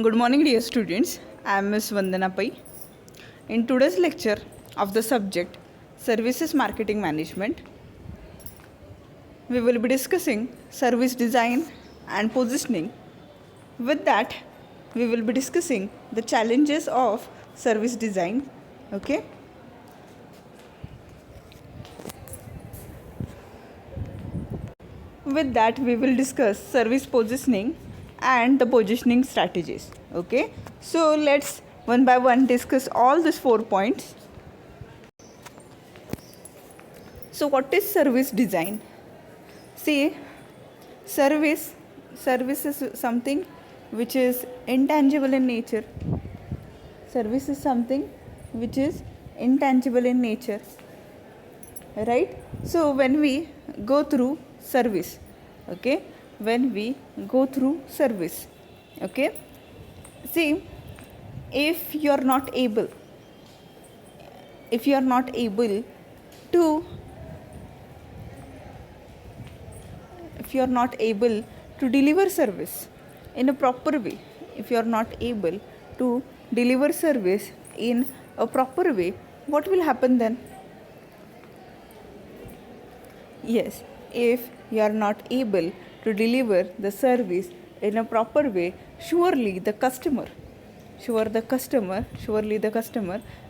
Good morning, dear students. I am Ms. Vandana Pai. In today's lecture of the subject Services Marketing Management, we will be discussing service design and positioning. With that, we will be discussing the challenges of service design. Okay. With that, we will discuss service positioning and the positioning strategies. Okay. So let's one by one discuss all these 4 points. So what is service design? See, service is something which is intangible in nature. Service is something which is intangible in nature, right? So when we go through service, okay, okay, see, if you are not able to deliver service in a proper way, what will happen then? Yes, if you are not able to deliver the service in a proper way, surely the customer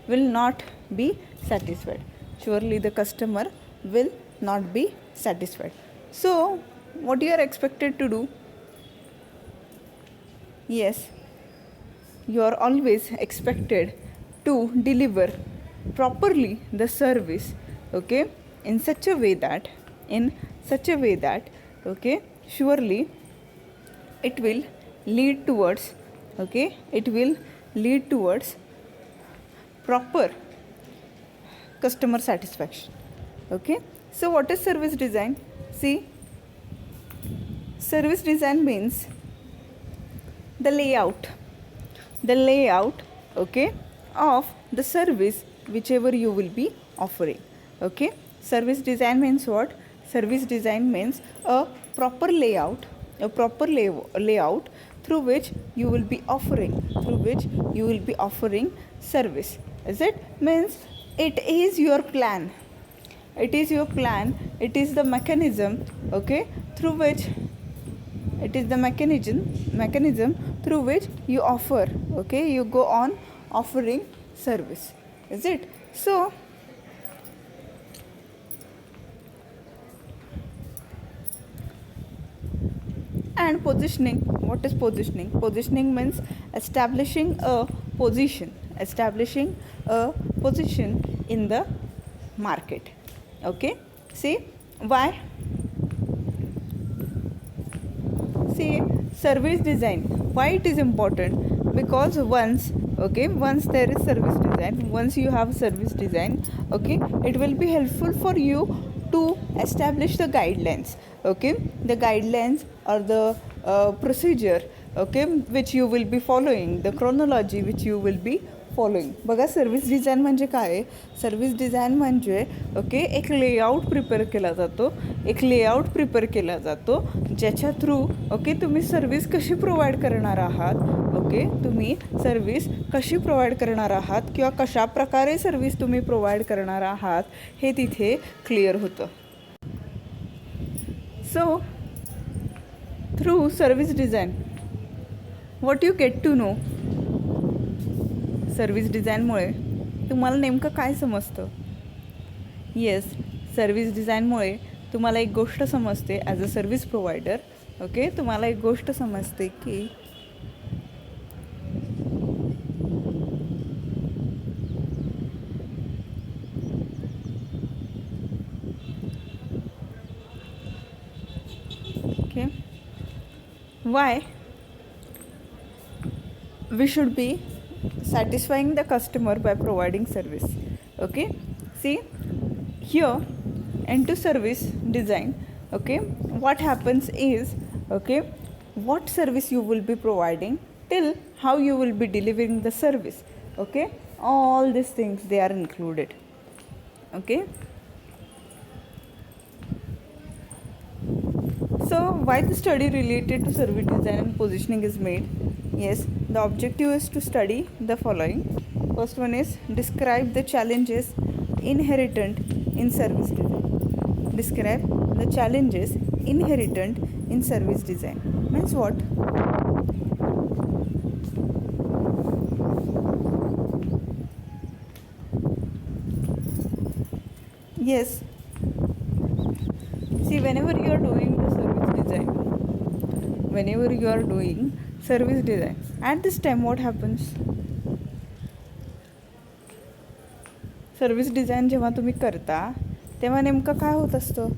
will not be satisfied. So what you are expected to do? Yes, you are always expected to deliver properly the service, okay, in such a way that okay, surely it will lead towards proper customer satisfaction. Okay, so what is service design? See, service design means the layout okay, of the service whichever you will be offering. Okay, service design means what? Service design means a proper layout through which you will be offering service. Is it? Means it is your plan, it is the mechanism, okay, through which through which you offer, okay, you go on offering service. Is it? So and positioning. What is positioning? Positioning means establishing a position in the market. Okay, see, why? See, service design, why it is important? Because once there is service design, once you have service design, okay, it will be helpful for you to establish the guidelines, okay, the guidelines or the procedure, okay, which you will be following, the chronology which you will be following. बघा, service design म्हणजे काय? Service design म्हणजे okay, एक layout prepare केला जातो ज्याच्या through okay तुम्ही service कशी प्रोव्हाइड करणार आहात, ओके, तुम्ही सर्व्हिस कशी प्रोव्हाइड करणार आहात किंवा कशा प्रकारे सर्व्हिस तुम्ही प्रोव्हाइड करणार आहात हे तिथे क्लिअर होतं. So through service design what you get to know? Service डिझाईनमुळे तुम्हाला नेमकं काय समजतं? येस, सर्व्हिस डिझाईनमुळे तुम्हाला एक गोष्ट समजते as a service provider, okay, तुम्हाला एक गोष्ट समजते की okay, why we should be satisfying the customer by providing service. Okay, see here into service design, okay, what happens is, okay, what service you will be providing till how you will be delivering the service, okay, all these things they are included. Okay, So why the study related to service design and positioning is made? Yes, the objective is to study the following. First one is describe the challenges inherent in service design. Describe the challenges inherent in service design. Means what? Yes. See, whenever you are doing the service design, at this time what happens? Service design जेव्हा तुम्ही करता तेव्हा नेमकं काय होत असतं?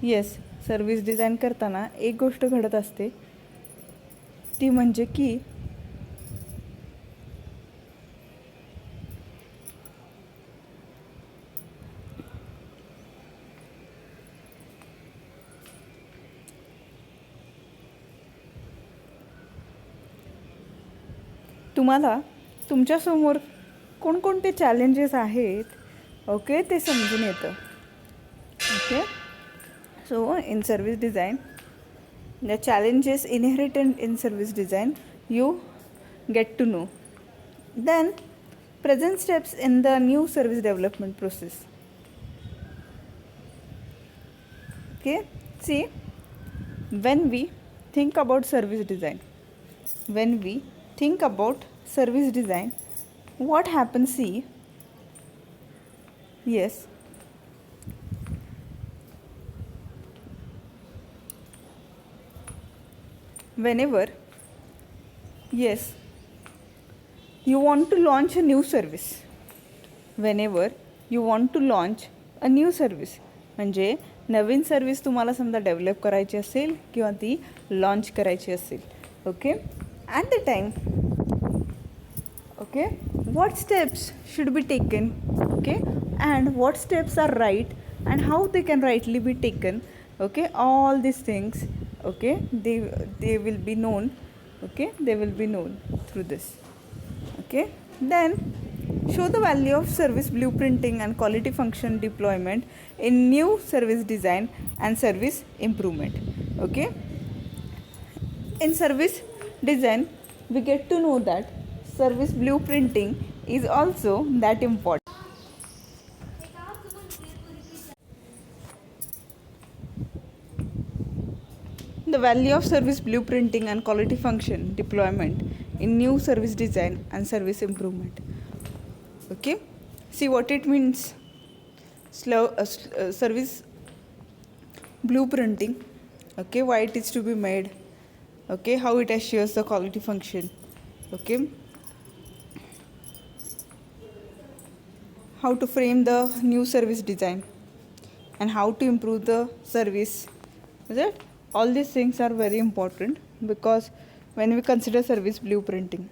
Yes, service design करताना एक गोष्ट घडत असते, ती म्हणजे की तुम्हाला तुमच्यासमोर कोणकोणते चॅलेंजेस आहेत, ओके, ते समजून येतं. Okay, so in service design the challenges inherent in service design you get to know. Then present steps in the new service development process. Okay, see, when we think about service design, what happens? See, yes, whenever, yes, you want to launch a new service, म्हणजे नवीन service तुम्हाला समजा develop करायची असेल किंवा ती launch करायची असेल, okay, at the time, okay, what steps should be taken, okay, and what steps are right and how they can rightly be taken, okay, all these things, okay, they will be known, okay, they will be known through this. Okay, then show the value of service blueprinting and quality function deployment in new service design and service improvement. Okay, in service design we get to know that service blueprinting is also that important. The value of service blueprinting and quality function deployment in new service design and service improvement. Okay, see what it means. Service blueprinting, okay, why it is to be made, okay, how it assures the quality function, okay, how to frame the new service design and how to improve the service. Is it? All these things are very important because when we consider service blueprinting,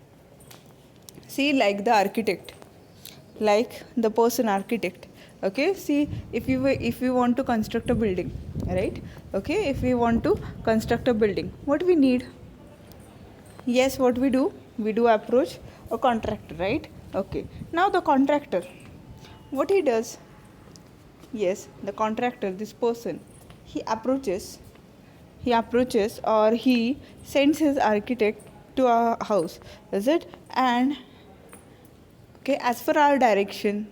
see, like the architect, like the person architect, okay, see, if we want to construct a building, right, okay, if we want to construct a building, what we need? Yes, what we do approach a contractor, right? Okay, now the contractor, what he does? Yes, the contractor, this person, he approaches or he sends his architect to a house, is it? And okay, as per our direction,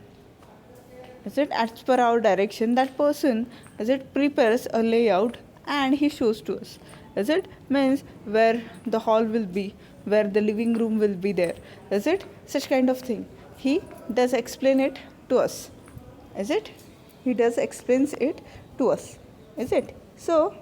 that person, is it, prepares a layout and he shows to us, is it, means where the hall will be, where the living room will be there, is it, such kind of thing he does explain it to us, is it, he does explains it to us, is it? So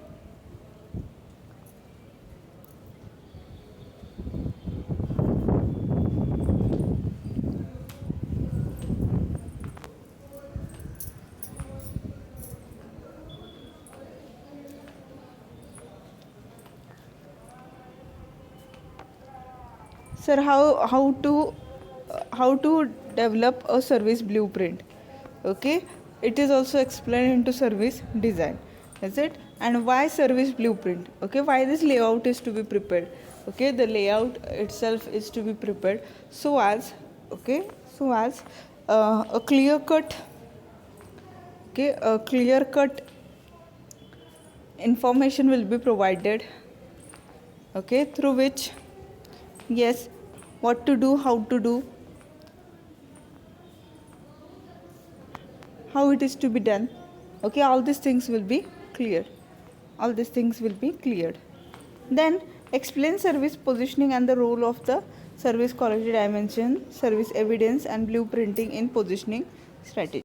sir, how to develop a service blueprint, okay, it is also explained into service design, is it? And why service blueprint, okay, why this layout is to be prepared, okay, the layout itself is to be prepared so as, okay, so as a clear cut, okay, a clear cut information will be provided, okay, through which, yes, what to do, how to do, how it is to be done, okay, all these things will be clear, all these things will be cleared. Then explain service positioning and the role of the service quality dimension, service evidence and blueprinting in positioning strategy.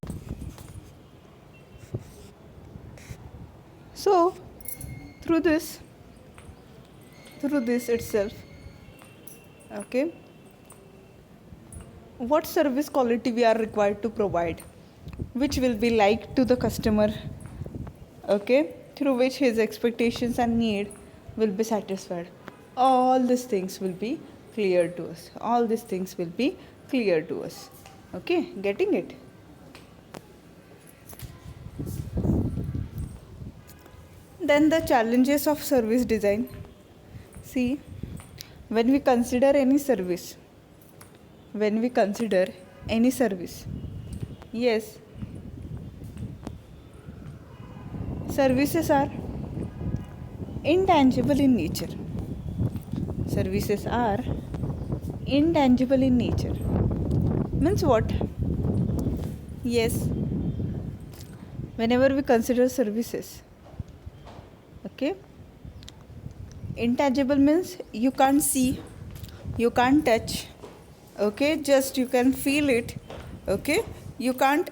So through this itself, okay, what service quality we are required to provide, which will be liked to the customer, okay, through which his expectations and need will be satisfied. All these things will be clear to us, all these things will be clear to us, okay, getting it? Then the challenges of service design. See, when we consider any service, yes, services are intangible in nature. Services are intangible in nature. Means what? Yes, whenever we consider services, okay, intangible means you can't see, you can't touch, okay, just you can feel it, okay, you can't,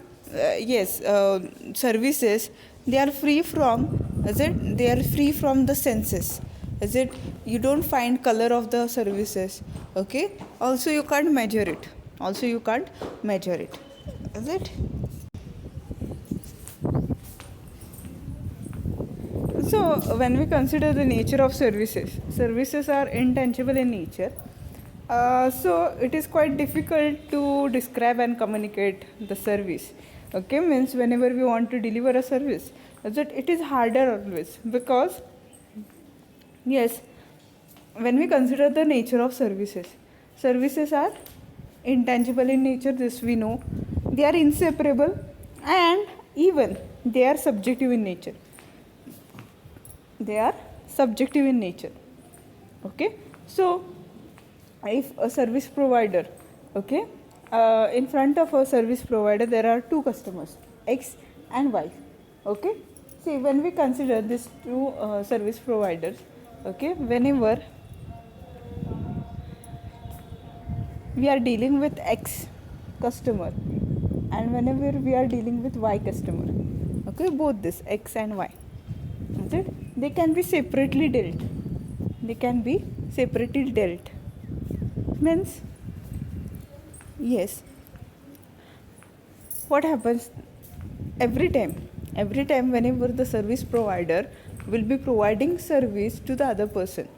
services, they are free from, they are free from the senses, you don't find color of the services, okay, also you can't measure it, is it? So when we consider the nature of services are intangible in nature. So it is quite difficult to describe and communicate the service, okay, means whenever we want to deliver a service, it is harder always, because yes, when we consider the nature of services are intangible in nature, this we know, they are inseparable, and even they are subjective in nature, okay. So if a service provider, okay, in front of a service provider there are two customers, X and Y, okay. See, when we consider these two service providers, okay, whenever we are dealing with X customer and whenever we are dealing with Y customer, okay, both this X and Y, they can be separately dealt, means, yes, what happens every time whenever the service provider will be providing service to the other person,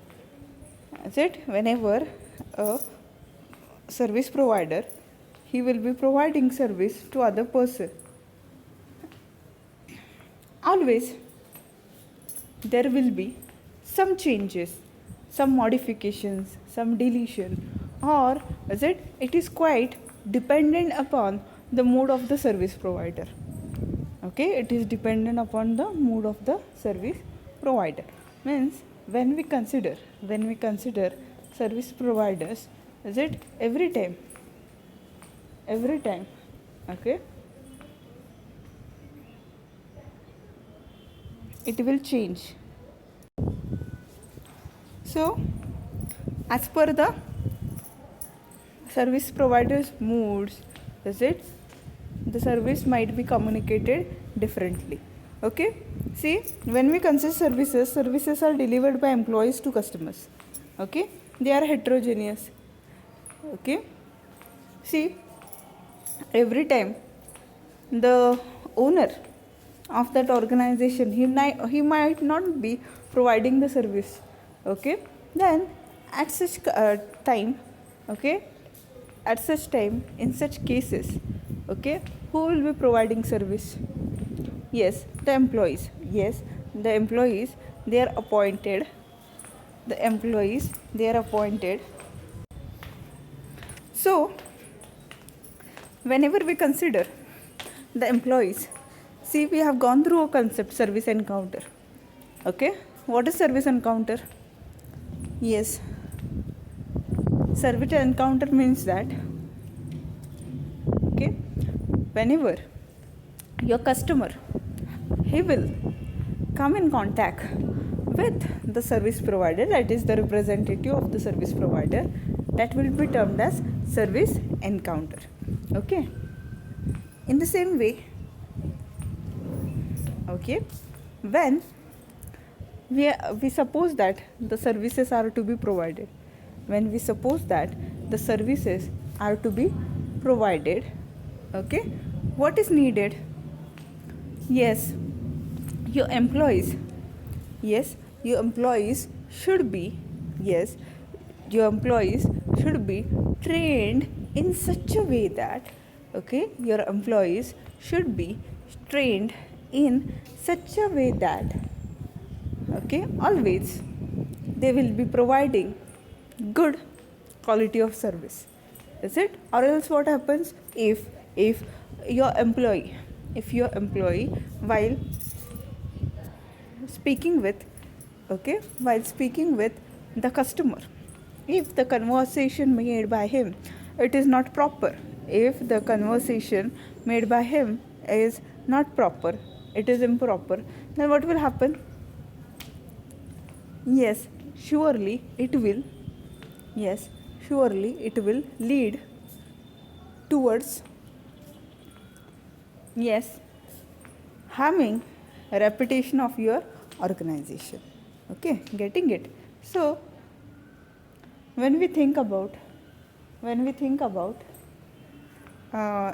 whenever a service provider, he will be providing service to other person, always there will be some changes, some modifications, some deletion, or it is quite dependent upon the mood of the service provider, okay, it is dependent upon the mood of the service provider, means when we consider service providers, every time, okay, it will change. So as per the service provider's moods, the service might be communicated differently, okay. See, when we consider services are delivered by employees to customers, okay, they are heterogeneous, okay. See, every time the owner of that organization, he might not be providing the service, okay, then at such time, okay, in such cases, okay, who will be providing service? Yes, the employees, they are appointed, so whenever we consider the employees, see, we have gone through a concept, service encounter. Okay, what is service encounter? Yes, service encounter means that, okay, whenever your customer, he will come in contact with the service provider, that is the representative of the service provider, that will be termed as service encounter. Okay, in the same way, okay, when we suppose that the services are to be provided, when we suppose that the services are to be provided, okay, what is needed? Yes, your employees, yes, your employees should be, yes, your employees should be trained in such a way that, okay, your employees should be trained in such a way that, okay, always they will be providing good quality of service. Is it? Or else what happens if your employee, while speaking with, okay, while speaking with the customer, if the conversation made by him, it is not proper, if the conversation made by him is not proper, it is improper, then what will happen? Yes, surely it will, yes, surely it will lead towards, yes, harming reputation of your organization. Okay, getting it? So when we think about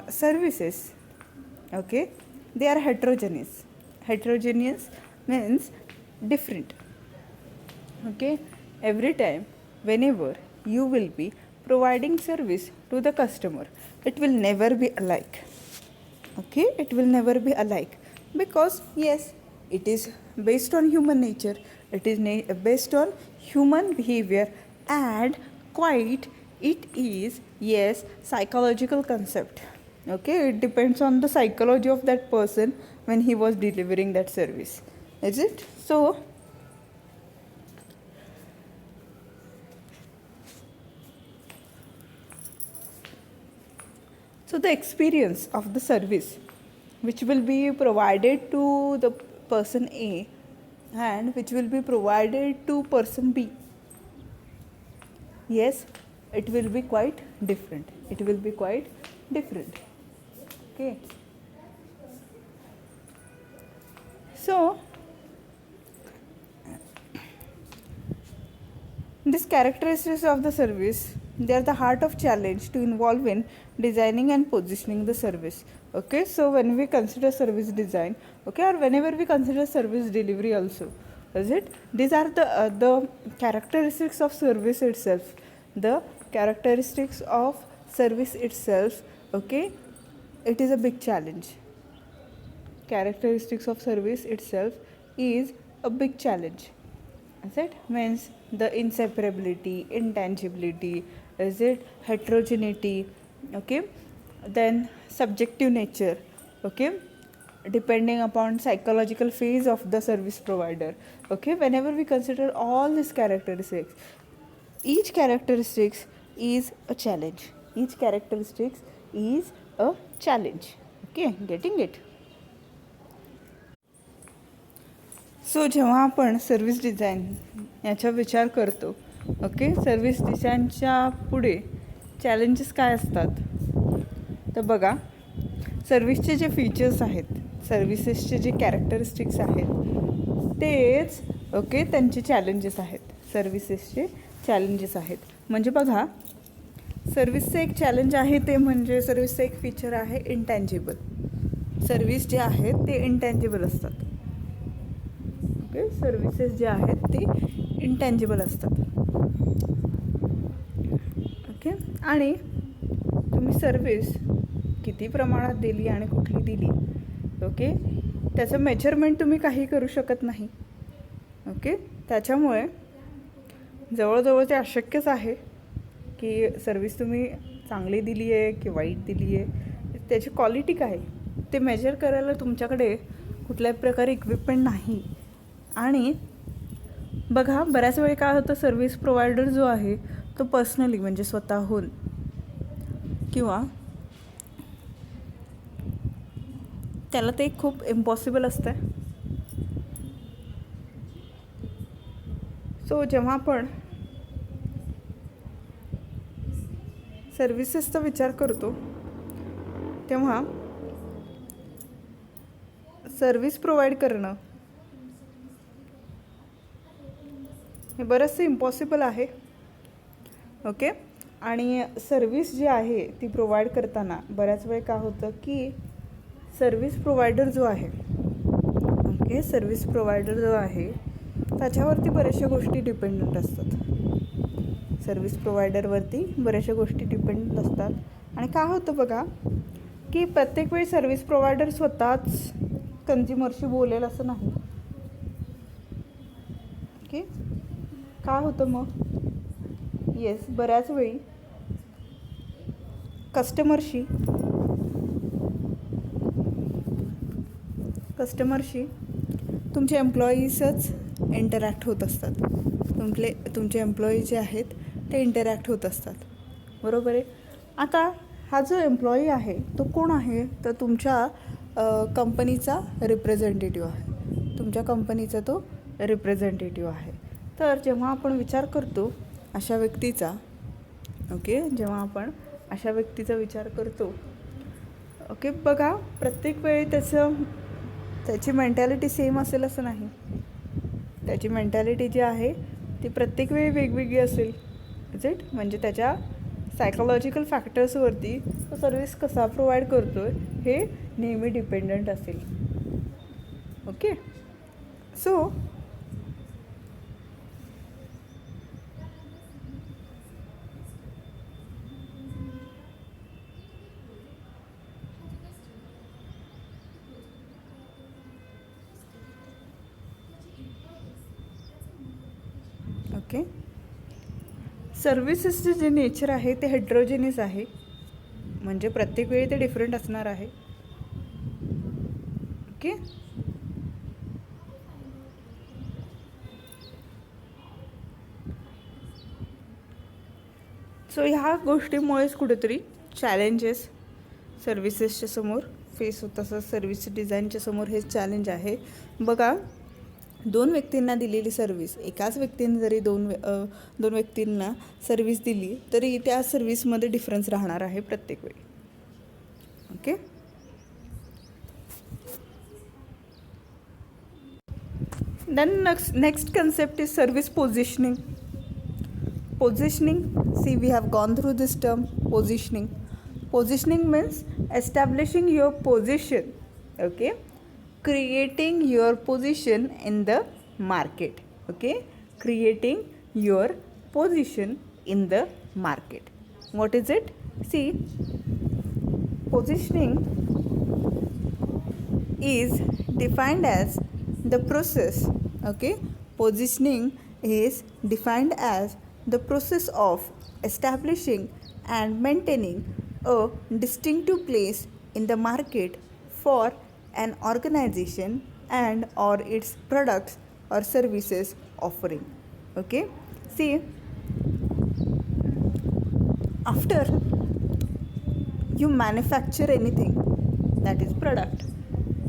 services, okay, they are heterogeneous. Heterogeneous means different. Okay, every time whenever you will be providing service to the customer, it will never be alike. Okay, it will never be alike, because yes, it is based on human nature, it is based on human behavior, and quite it is, yes, psychological concept. Okay, it depends on the psychology of that person when he was delivering that service. Is it? So the experience of the service which will be provided to the person A and which will be provided to person B, yes, it will be quite different. It will be quite different. Okay. So these characteristics of the service, they are the heart of challenge to involve in designing and positioning the service. Okay, so when we consider service design, okay, or whenever we consider service delivery also, is it? These are the characteristics of service itself. The characteristics of service itself, okay, it is a big challenge. Characteristics of service itself is a big challenge. Is it? Means the inseparability, intangibility, is it? Heterogeneity, okay, then subjective nature, okay, depending upon psychological phase of the service provider. Okay, whenever we consider all these characteristics, each characteristics is a challenge. Each characteristics is a challenge. Okay, getting it? सो जेव्हा आपण service design याचा विचार करतो, okay, service डिझाईनच्या पुढे challenges काय असतात तर बघा, सर्विसचे जे फीचर्स आहेत, सर्विसेसचे जे कॅरेक्टरिस्टिक्स आहेत तेच, ओके, त्यांचे चॅलेंजेस आहेत. सर्विसेसचे चॅलेंजेस आहेत म्हणजे बघा, सर्विसचं एक चॅलेंज आहे ते म्हणजे सर्विसचं एक फीचर आहे इंटँजिबल. सर्विस जे आहेत ते इंटँजिबल असतात. ओके, सर्विसेस जे आहेत ते इंटँजिबल असतात. ओके, आणि तुम्ही सर्विस किती प्रमाणात दिली आणि कुठली दिली, ओके, त्याचं मेजरमेंट तुम्ही काही करू शकत नाही. ओके, त्याच्यामुळे जवळजवळ ते अशक्यच आहे की सर्विस तुम्ही चांगली दिली आहे की वाईट दिली आहे त्याची क्वालिटी काय आहे ते मेजर करायला तुमच्याकडे कुठल्याही प्रकारे इक्विपमेंट नाही. आणि बघा बऱ्याच वेळी काय होतं, सर्व्हिस प्रोव्हायडर जो आहे तो पर्सनली म्हणजे स्वतःहून किंवा त्याला ते खूप इम्पॉसिबल असतं. सो जेव्हा आपण सर्व्हिसेसचा विचार करतो तेव्हा सर्व्हिस प्रोव्हाइड करणं हे बरंचसं इम्पॉसिबल आहे. ओके. आणि सर्व्हिस जी आहे ती प्रोव्हाइड करताना बऱ्याच वेळ काय होतं की सर्व्हिस प्रोव्हायडर जो आहे, ओके, सर्व्हिस प्रोव्हायडर जो आहे त्याच्यावरती बऱ्याचशा गोष्टी डिपेंडंट असतात. सर्व्हिस प्रोव्हायडरवरती बऱ्याचशा गोष्टी डिपेंडंट असतात. आणि काय होतं बघा की प्रत्येक वेळी सर्व्हिस प्रोव्हायडर स्वतःच कन्झ्युमरशी बोलेल असं नाही. ओके. काय होतं मग, येस, बऱ्याच वेळी कस्टमरशी तुमचे एम्प्लॉईजच इंटरॅक्ट होत असतात. तुमचे एम्प्लॉई जे आहेत ते इंटरॅक्ट होत असतात, बरोबर आहे. आता हा जो एम्प्लॉई आहे तो कोण आहे, तर तुमच्या कंपनीचा रिप्रेझेंटेटिव्ह आहे. तुमच्या कंपनीचा तो रिप्रेझेंटेटिव्ह आहे. तर जेव्हा आपण विचार करतो अशा व्यक्तीचा, ओके, जेव्हा आपण अशा व्यक्तीचा विचार करतो, ओके, बघा प्रत्येक वेळी त्याची मेंटॅलिटी सेम असेल असं नाही. त्याची मेंटॅलिटी जी आहे ती प्रत्येक वेळी वेगवेगळी असेल. इज इट, म्हणजे त्याच्या सायकोलॉजिकल फॅक्टर्सवरती तो सर्व्हिस कसा प्रोव्हाइड करतो आहे हे नेहमी डिपेंडंट असेल. ओके. सो ओके, सर्व्हिसेसचे जे नेचर आहे ते हेट्रोजेनियस आहे, म्हणजे प्रत्येक वेळी ते डिफरंट असणार आहे. ओके. सो ह्या गोष्टीमुळेच कुठेतरी चॅलेंजेस सर्व्हिसेसच्या समोर फेस होत असतात. सर्व्हिस डिझाईनच्या समोर हे चॅलेंज आहे. बघा, दोन व्यक्तींना दिलेली सर्व्हिस, एकाच व्यक्तीने जरी दोन व्यक्तींना सर्व्हिस दिली तरी त्या सर्व्हिसमध्ये डिफरन्स राहणार आहे प्रत्येक वेळी. Okay. Then next concept is service positioning. See, we have gone through this term, positioning means establishing your position, okay, creating your position in the market. Okay, creating your position in the market. What is it? See, positioning is defined as the process, okay, positioning is defined as the process of establishing and maintaining a distinctive place in the market for an organization and or its products or services offering. Okay. See, after you manufacture anything, that is product,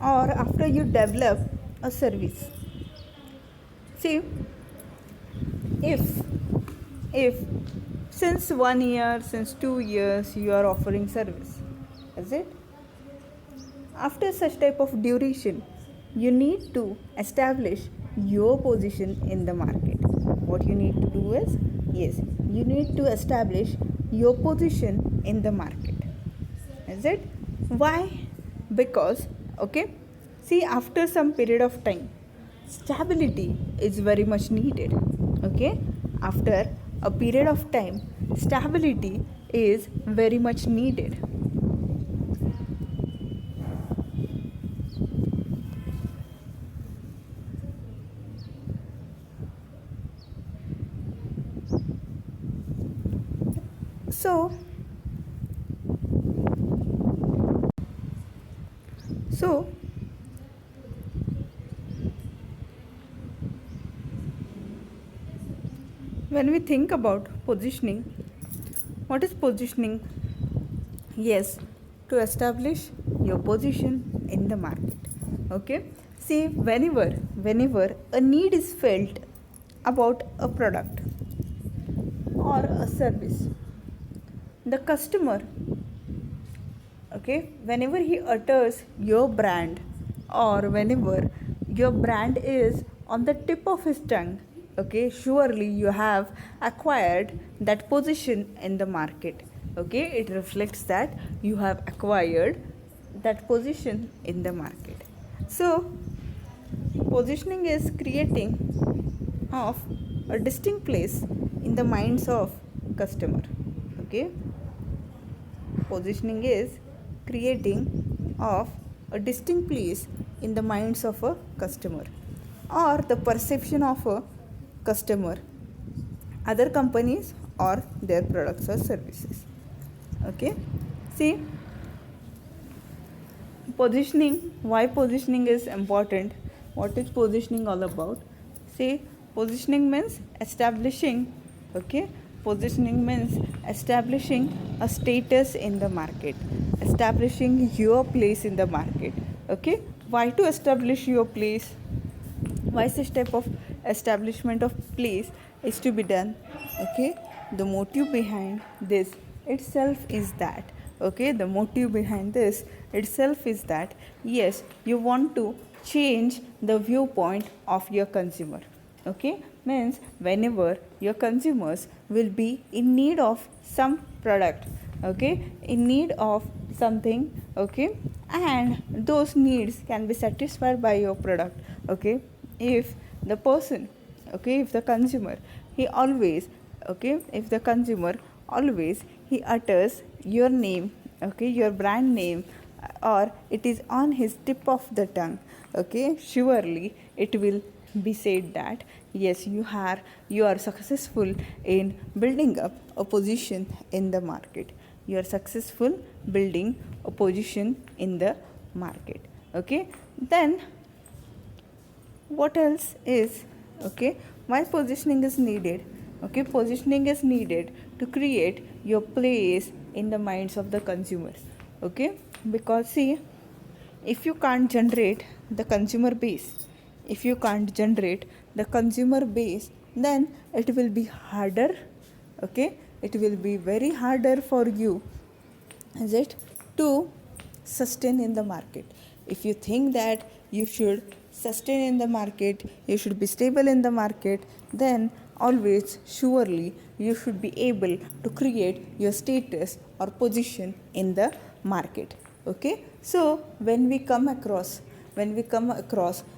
or after you develop a service, see, if since 1 year, since 2 years you are offering service, is it, after such type of duration you need to establish your position in the market. What you need to do is, yes, you need to establish your position in the market. Is it? Why? Because, okay, see, after some period of time stability is very much needed. Okay, after a period of time stability is very much needed. So when we think about positioning, what is positioning? Yes, to establish your position in the market. Okay, see, whenever a need is felt about a product or a service, the customer, okay, whenever he utters your brand, or whenever your brand is on the tip of his tongue, okay, surely you have acquired that position in the market. Okay, it reflects that you have acquired that position in the market. So positioning is creating of a distinct place in the minds of customer. Okay, positioning is creating of a distinct place in the minds of a customer, or the perception of a customer, other companies, or their products or services. Okay, see, positioning, why positioning is important, what is positioning all about? See, positioning means establishing, okay, positioning means establishing a status in the market, establishing your place in the market. Okay, why to establish your place, why this type of establishment of place is to be done? Okay, the motive behind this itself is that, okay, the motive behind this itself is that, yes, you want to change the viewpoint of your consumer. Okay, means whenever your consumers will be in need of some product, okay, in need of something, okay, and those needs can be satisfied by your product. Okay, if the person, okay, if the consumer, he always, okay, if the consumer always he utters your name, okay, your brand name, or it is on his tip of the tongue, okay, surely it will be said that, yes, you are successful in building up a position in the market, you are successful building a position in the market. Okay, then what else is, okay, why positioning is needed? Okay, positioning is needed to create your place in the minds of the consumer. Okay, because see, if you can't generate the consumer base, if you can't generate the consumer base, then it will be harder, okay, it will be very harder for you, is it, to sustain in the market. If you think that you should sustain in the market, you should be stable in the market, then always surely you should be able to create your status or position in the market. Okay, so when we come across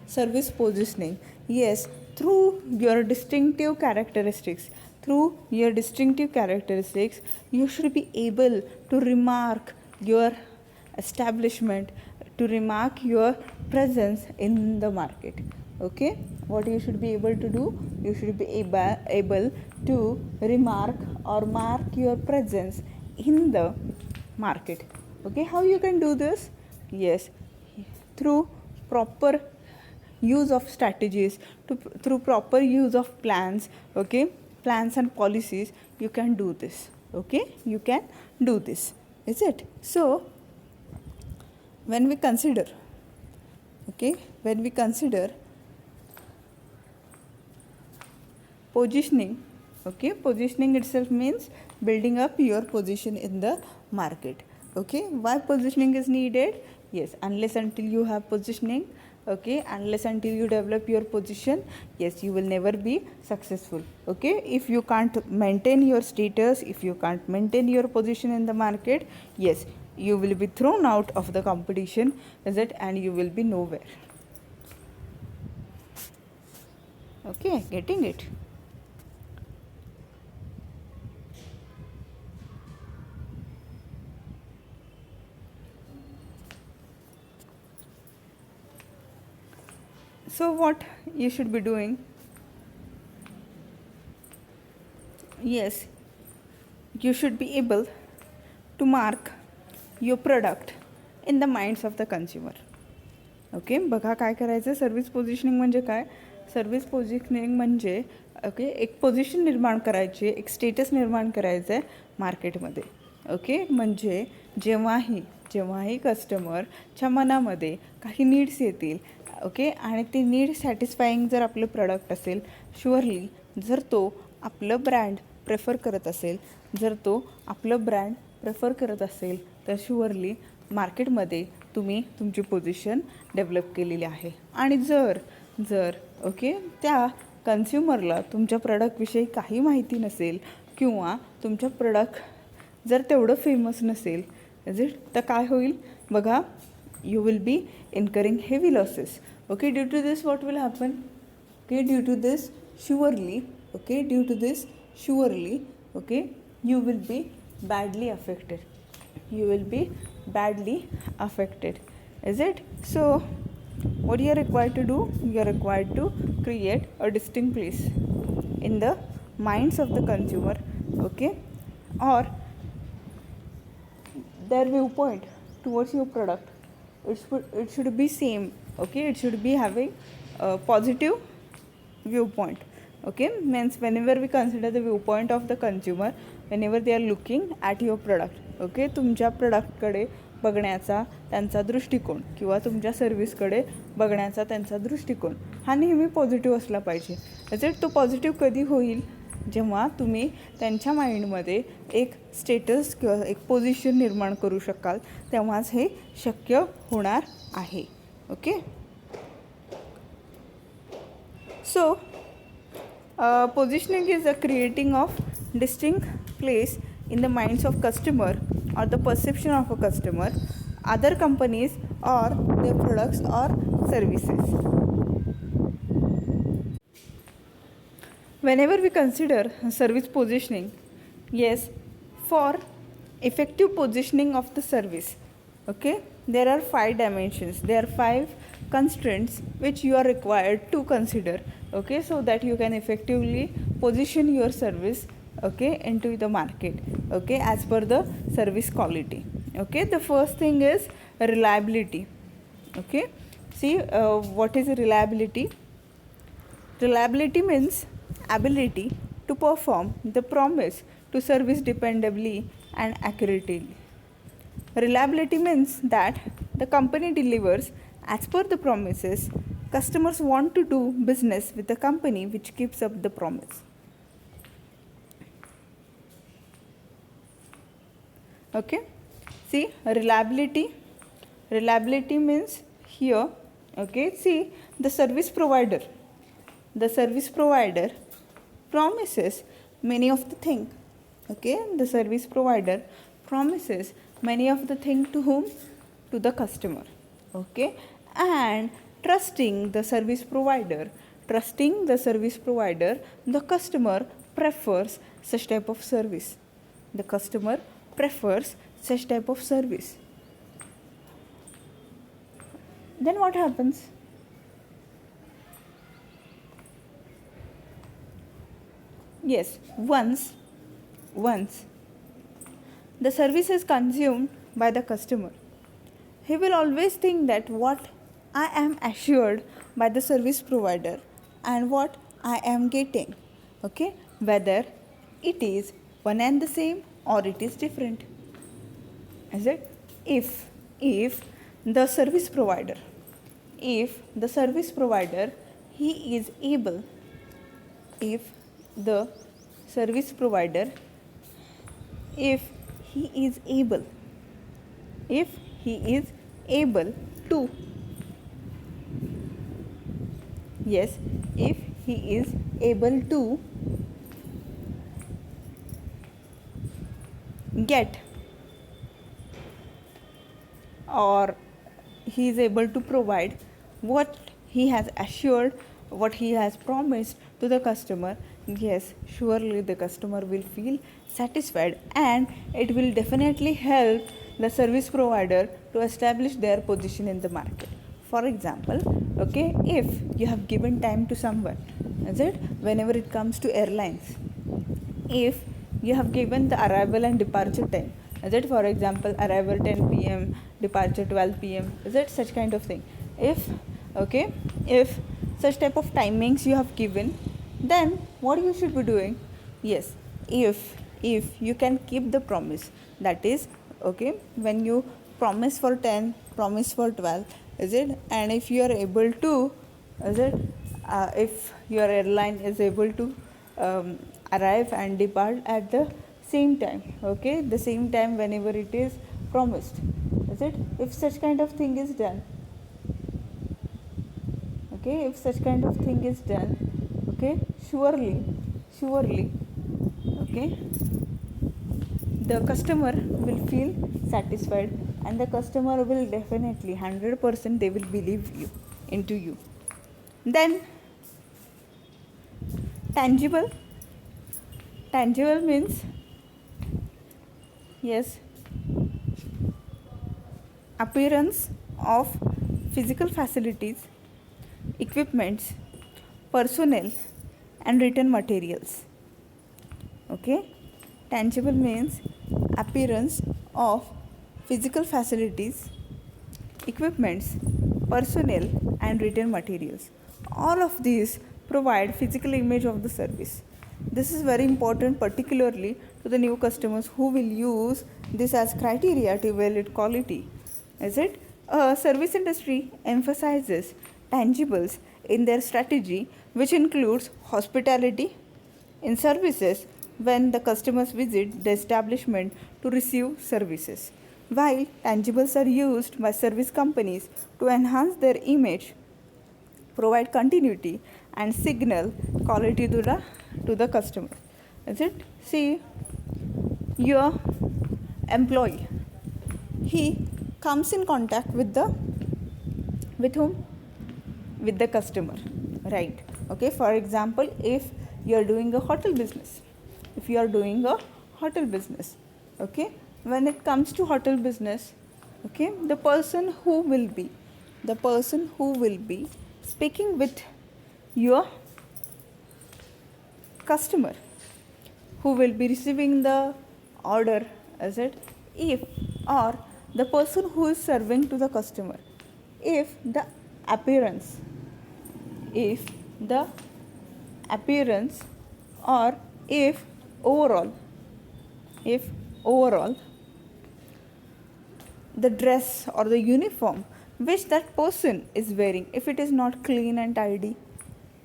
service positioning, yes, through your distinctive characteristics, through your distinctive characteristics, you should be able to remark your establishment, to remark your presence in the market. Okay, what you should be able to do, you should be able to remark or mark your presence in the market. Okay, how you can do this? Yes, through proper use of strategies, through proper use of plans, okay, plans and policies, you can do this. Okay, you can do this, is it? So when we consider, okay, when we consider positioning, okay, positioning itself means building up your position in the market. Okay, why positioning is needed? Yes, unless until you have positioning, okay, unless until you develop your position, yes, you will never be successful. Okay, if you can't maintain your status, if you can't maintain your position in the market, yes, you will be thrown out of the competition, is it, and you will be nowhere. Okay, getting it? So what you should be doing? Yes, you should be able to mark your product in the minds of the consumer. Okay, बघा काय करायचं, service positioning म्हणजे काय? Service positioning म्हणजे okay एक position निर्माण करायची, एक स्टेटस निर्माण करायचं आहे मार्केटमध्ये. ओके, म्हणजे जेव्हाही कस्टमरच्या मनामध्ये काही नीड्स येतील, ओके, आणि ते नीड सॅटिस्फाईंग जर आपलं प्रॉडक्ट असेल, शुअरली जर तो आपलं ब्रँड प्रेफर करत असेल तर शुअरली मार्केटमध्ये तुम्ही तुमची पोझिशन डेव्हलप केलेली आहे. आणि जर ओके त्या कन्झ्युमरला तुमच्या प्रॉडक्टविषयी काही माहिती नसेल किंवा तुमच्या प्रॉडक्ट जर तेवढं फेमस नसेल तर काय होईल बघा, you will be incurring heavy losses. Okay, due to this what will happen, okay, due to this surely okay you will be badly affected, is it? So what you are required to do, you are required to create a distinct place in the minds of the consumer, okay, or their viewpoint towards your product. It should be same, okay, it should be having a positive viewpoint. Okay, means whenever we consider the viewpoint of the consumer, whenever they are looking at your product, okay, तुमच्या प्रॉडक्टकडे बघण्याचा त्यांचा दृष्टिकोन किंवा तुमच्या सर्व्हिसकडे बघण्याचा त्यांचा दृष्टिकोन हा नेहमी पॉझिटिव्ह असला पाहिजे. तो पॉझिटिव्ह कधी होईल, जेव्हा तुम्ही त्यांच्या माइंडमध्ये एक स्टेटस किंवा एक पोझिशन निर्माण करू शकाल, तेव्हाच हे शक्य होणार आहे. Okay, so positioning is a creating of distinct place in the minds of customer or the perception of a customer, other companies or their products or services. Whenever we consider service positioning, yes, for effective positioning of the service, okay, there are 5 dimensions, there are 5 constraints which you are required to consider, okay, so that you can effectively position your service, okay, into the market, okay, as per the service quality. Okay, the first thing is reliability. Okay, see, what is reliability? Reliability means ability to perform the promise to service dependably and accurately. Reliability means that the company delivers as per the promises. Customers want to do business with a company which keeps up the promise. Okay, see, reliability means here, okay, see, the service provider promises many of the thing, okay, the service provider promises many of the thing to whom? To the customer, okay, and trusting the service provider, the customer prefers such type of service. Then what happens? Yes, once the service is consumed by the customer, he will always think that what I am assured by the service provider and what I am getting, okay, whether it is one and the same or it is different, is it? If the service provider he is able, if he is able to, yes, if he is able to get or he is able to provide what he has assured, what he has promised to the customer, yes, surely the customer will feel satisfied and it will definitely help the service provider to establish their position in the market. For example, okay, if you have given time to someone, is it, whenever it comes to airlines, if you have given the arrival and departure time, is it, for example, arrival 10 p.m, departure 12 p.m, is it, such kind of thing. If such type of timings you have given, then what you should be doing? Yes, if you can keep the promise, that is, okay, when you promise for 10, promise for 12, is it, and if you are able to, is it, if your airline is able to arrive and depart at the same time, okay, the same time whenever it is promised, is it, if such kind of thing is done, okay, if such kind of thing is done, okay, surely, okay, the customer will feel satisfied, and the customer will definitely 100% they will believe you into you. Then tangible means, yes, appearance of physical facilities, equipments, personnel, and written materials. Okay, tangible means appearance of physical facilities, equipments, personnel, and written materials. All of these provide physical image of the service. This is very important, particularly to the new customers who will use this as criteria to evaluate quality. Is it? Service industry emphasizes tangibles in their strategy, which includes hospitality in services when the customers visit the establishment to receive services. While tangibles are used by service companies to enhance their image, provide continuity, and signal quality to the customer. Is it? See, your employee, he comes in contact with whom? With the customer, right? Okay, for example, if you are doing a hotel business, okay, when it comes to hotel business, okay, the person who will be speaking with your customer, who will be receiving the order, is it, if, or the person who is serving to the customer, if the appearance or if overall the dress or the uniform which that person is wearing, if it is not clean and tidy,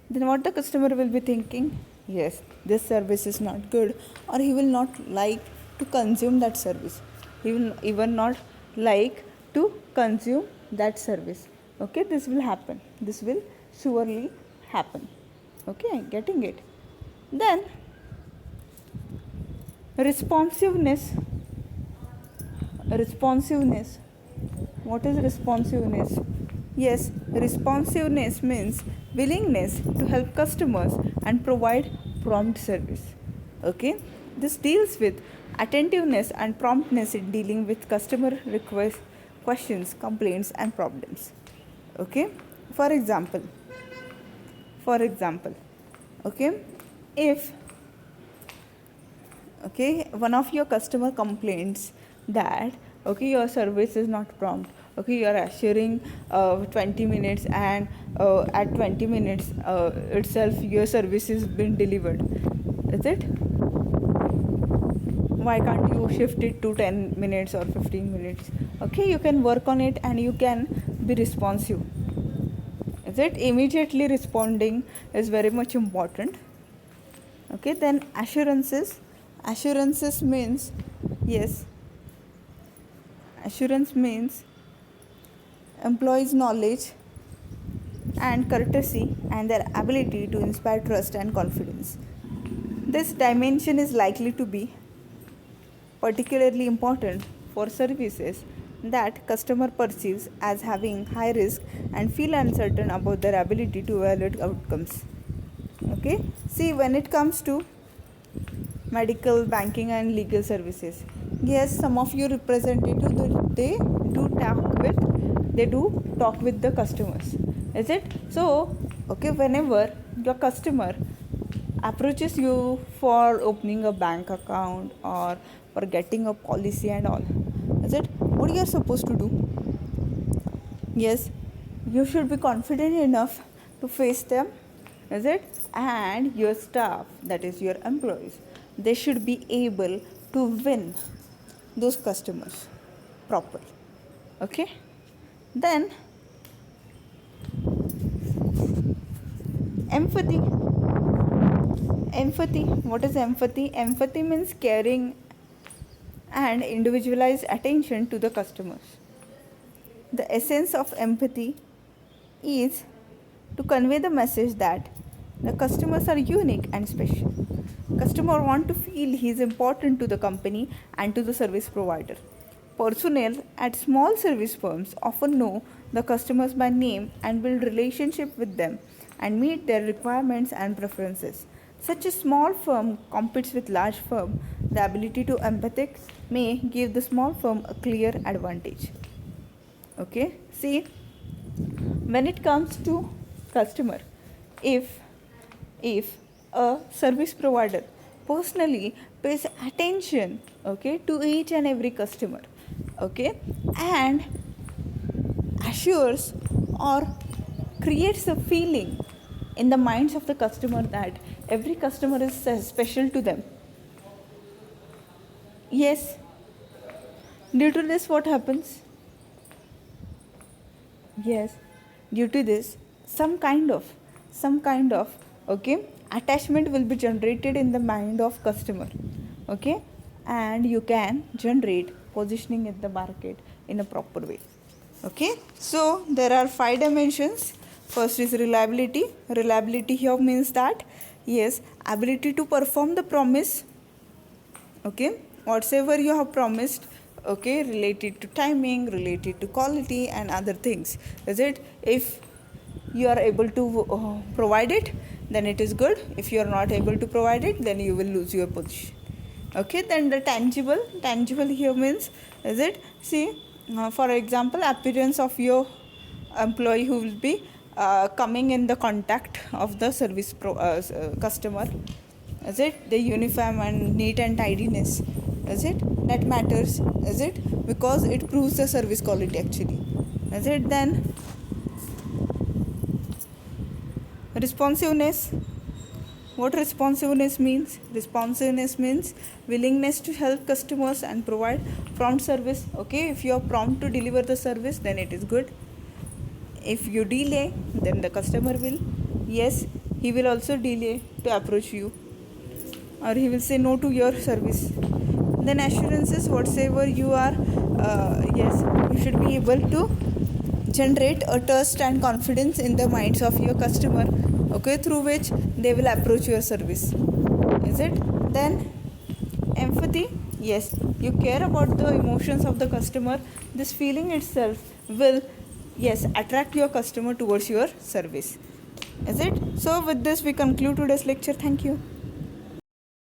then what the customer will be thinking? Yes, this service is not good, or he will not like to consume that service. He will even not like to consume that service. Okay, this will happen. This will surely happen. Okay, getting it? Then responsiveness. What is responsiveness? Yes, responsiveness means willingness to help customers and provide prompt service. Okay, this deals with attentiveness and promptness in dealing with customer requests, questions, complaints, and problems. Okay, for example, okay, if, okay, one of your customer complains that, okay, your service is not prompt, okay, you are assuring 20 minutes, and at 20 minutes itself your service is been delivered, is it? Why can't you shift it to 10 minutes or 15 minutes? Okay, you can work on it and you can be responsive. Is it? Immediately responding is very much important. Okay, then assurances means, yes, assurance means employees' knowledge and courtesy and their ability to inspire trust and confidence. This dimension is likely to be particularly important for services that customer perceives as having high risk and feel uncertain about their ability to evaluate outcomes. Okay, see, when it comes to medical, banking, and legal services, yes, some of your representatives, they do talk with the customers, is it? So, okay, whenever your customer approaches you for opening a bank account or for getting a policy and all, is it, what you are supposed to do? Yes, you should be confident enough to face them, is it? And your staff, that is your employees, they should be able to win those customers properly. Okay, then empathy. Empathy, what is empathy? Empathy means caring and individualized attention to the customers. The essence of empathy is to convey the message that the customers are unique and special. Customer want to feel he is important to the company and to the service provider. Personnel at small service firms often know the customers by name and build relationship with them and meet their requirements and preferences. Such a small firm competes with large firm. The ability to empathic may give the small firm a clear advantage. Okay, see, when it comes to customer, if a service provider personally pays attention, okay, to each and every customer, okay, and assures or creates a feeling in the minds of the customer that every customer is special to them. Yes, due to this what happens? Yes, due to this some kind of okay attachment will be generated in the mind of customer. Okay, and you can generate positioning in the market in a proper way. Okay, so there are 5 dimensions. First is reliability. Reliability here means that, yes, ability to perform the promise, okay, whatsoever you have promised, okay, related to timing, related to quality and other things, is it? If you are able to provide it, then it is good. If you are not able to provide it, then you will lose your position. Okay, then the tangible here means, is it? See, for example, appearance of your employee who will be coming in the contact of the service customer, is it? The uniform and neat and tidiness, is it? That matters, is it? Because it proves the service quality actually, is it? Then responsiveness. What responsiveness means? Responsiveness means willingness to help customers and provide prompt service. Okay, if you are prompt to deliver the service, then it is good. If you delay, then the customer will, yes, he will also delay to approach you, or he will say no to your service. Then assurances, whatsoever you are, yes, you should be able to generate a trust and confidence in the minds of your customer, okay, through which they will approach your service, is it? Then empathy, yes, you care about the emotions of the customer. This feeling itself will, yes, attract your customer towards your service, is it? So with this we conclude today's lecture. Thank you.